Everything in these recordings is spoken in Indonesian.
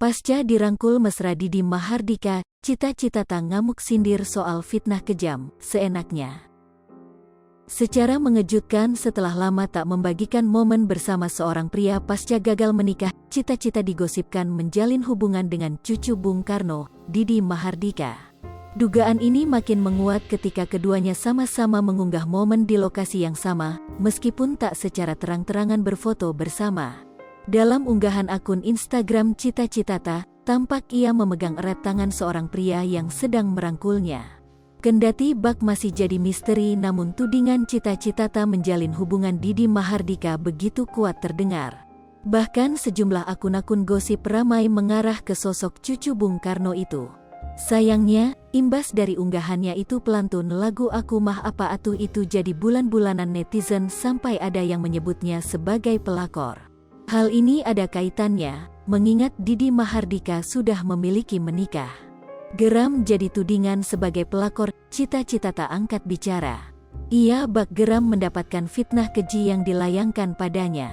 Pasca dirangkul mesra Didi Mahardika, Cita Citata ngamuk sindir soal fitnah kejam, seenaknya. Secara mengejutkan setelah lama tak membagikan momen bersama seorang pria pasca gagal menikah, Cita Cita digosipkan menjalin hubungan dengan cucu Bung Karno, Didi Mahardika. Dugaan ini makin menguat ketika keduanya sama-sama mengunggah momen di lokasi yang sama, meskipun tak secara terang-terangan berfoto bersama. Dalam unggahan akun Instagram Cita Citata, tampak ia memegang erat tangan seorang pria yang sedang merangkulnya. Kendati bak masih jadi misteri, namun tudingan Cita Citata menjalin hubungan Didi Mahardika begitu kuat terdengar. Bahkan sejumlah akun-akun gosip ramai mengarah ke sosok cucu Bung Karno itu. Sayangnya, imbas dari unggahannya itu pelantun lagu Aku Mah Apa Atuh itu jadi bulan-bulanan netizen sampai ada yang menyebutnya sebagai pelakor. Hal ini ada kaitannya, mengingat Didi Mahardika sudah memiliki menikah. Geram jadi tudingan sebagai pelakor, Cita Citata angkat bicara. Ia bak geram mendapatkan fitnah keji yang dilayangkan padanya.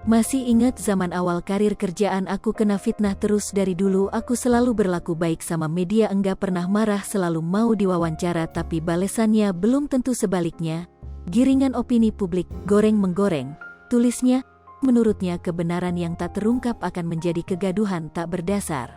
Masih ingat zaman awal karir kerjaan aku kena fitnah terus dari dulu, aku selalu berlaku baik sama media, enggak pernah marah, selalu mau diwawancara, tapi balesannya belum tentu sebaliknya. Giringan opini publik, goreng-menggoreng, tulisnya. Menurutnya kebenaran yang tak terungkap akan menjadi kegaduhan tak berdasar.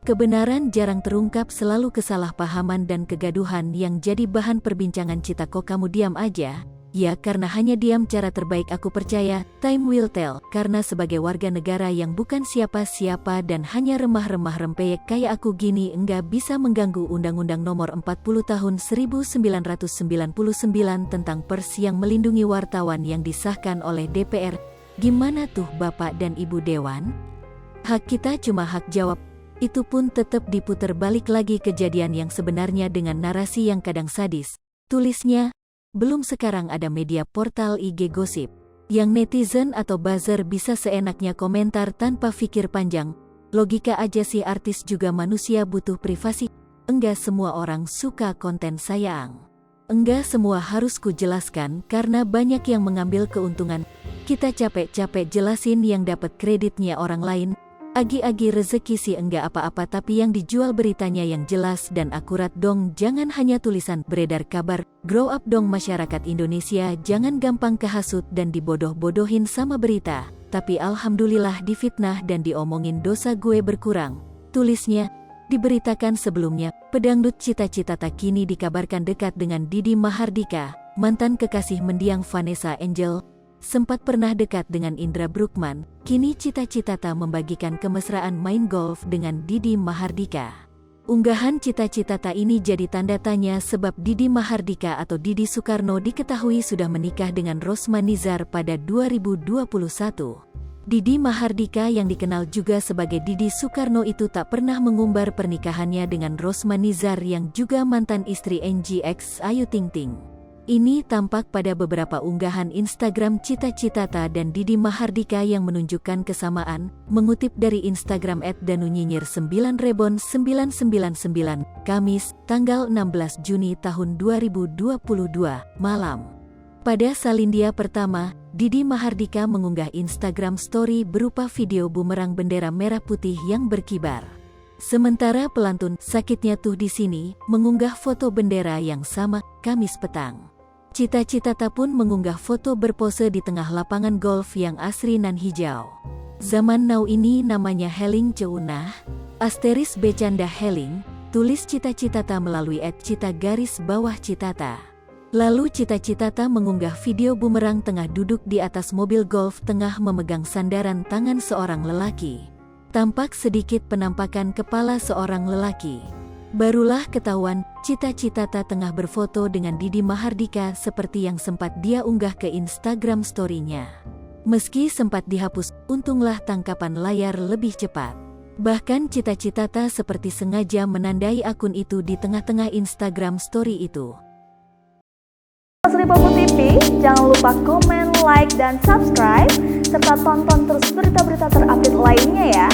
Kebenaran jarang terungkap, selalu kesalahpahaman dan kegaduhan yang jadi bahan perbincangan. Cita, kok kamu diam aja? Ya, karena hanya diam cara terbaik, aku percaya, time will tell. Karena sebagai warga negara yang bukan siapa-siapa dan hanya remah-remah rempeyek kayak aku gini enggak bisa mengganggu Undang-Undang Nomor 40 Tahun 1999 tentang pers yang melindungi wartawan yang disahkan oleh DPR. Gimana tuh Bapak dan Ibu Dewan? Hak kita cuma hak jawab. Itu pun tetap diputer balik lagi kejadian yang sebenarnya dengan narasi yang kadang sadis. Tulisnya, belum sekarang ada media portal IG gosip yang netizen atau buzzer bisa seenaknya komentar tanpa pikir panjang. Logika aja sih, artis juga manusia, butuh privasi. Enggak semua orang suka konten sayang. Enggak semua harus ku jelaskan karena banyak yang mengambil keuntungan. Kita capek-capek jelasin yang dapat kreditnya orang lain. Agi-agi rezeki sih enggak apa-apa, tapi yang dijual beritanya yang jelas dan akurat dong, jangan hanya tulisan beredar kabar. Grow up dong masyarakat Indonesia, jangan gampang kehasut dan dibodoh-bodohin sama berita. Tapi alhamdulillah difitnah dan diomongin dosa gue berkurang. Tulisnya, diberitakan sebelumnya, pedangdut Cita Citata kini dikabarkan dekat dengan Didi Mahardika, mantan kekasih mendiang Vanessa Angel. Sempat pernah dekat dengan Indra Bruggman, kini Cita Citata membagikan kemesraan main golf dengan Didi Mahardika. Unggahan Cita Citata ini jadi tanda tanya sebab Didi Mahardika atau Didi Soekarno diketahui sudah menikah dengan Rosma Nizar pada 2021. Didi Mahardika yang dikenal juga sebagai Didi Soekarno itu tak pernah mengumbar pernikahannya dengan Rosma Nizar yang juga mantan istri NGX Ayu Ting Ting. Ini tampak pada beberapa unggahan Instagram Cita Citata dan Didi Mahardika yang menunjukkan kesamaan, mengutip dari Instagram @danunyinyir9rebon999, Kamis, tanggal 16 Juni tahun 2022, malam. Pada salindia pertama, Didi Mahardika mengunggah Instagram story berupa video bumerang bendera merah putih yang berkibar. Sementara pelantun Sakitnya Tuh di Sini mengunggah foto bendera yang sama, Kamis petang. Cita Citata pun mengunggah foto berpose di tengah lapangan golf yang asri nan hijau. Zaman now ini namanya Heling Ceunah, asteris becanda Heling, tulis Cita Citata melalui @cita_citata. Lalu Cita Citata mengunggah video bumerang tengah duduk di atas mobil golf tengah memegang sandaran tangan seorang lelaki. Tampak sedikit penampakan kepala seorang lelaki. Barulah ketahuan, Cita Citata tengah berfoto dengan Didi Mahardika seperti yang sempat dia unggah ke Instagram story-nya. Meski sempat dihapus, untunglah tangkapan layar lebih cepat. Bahkan Cita Citata seperti sengaja menandai akun itu di tengah-tengah Instagram story itu. Lipopo TV, jangan lupa komen, like, dan subscribe, serta tonton terus berita-berita terupdate lainnya ya.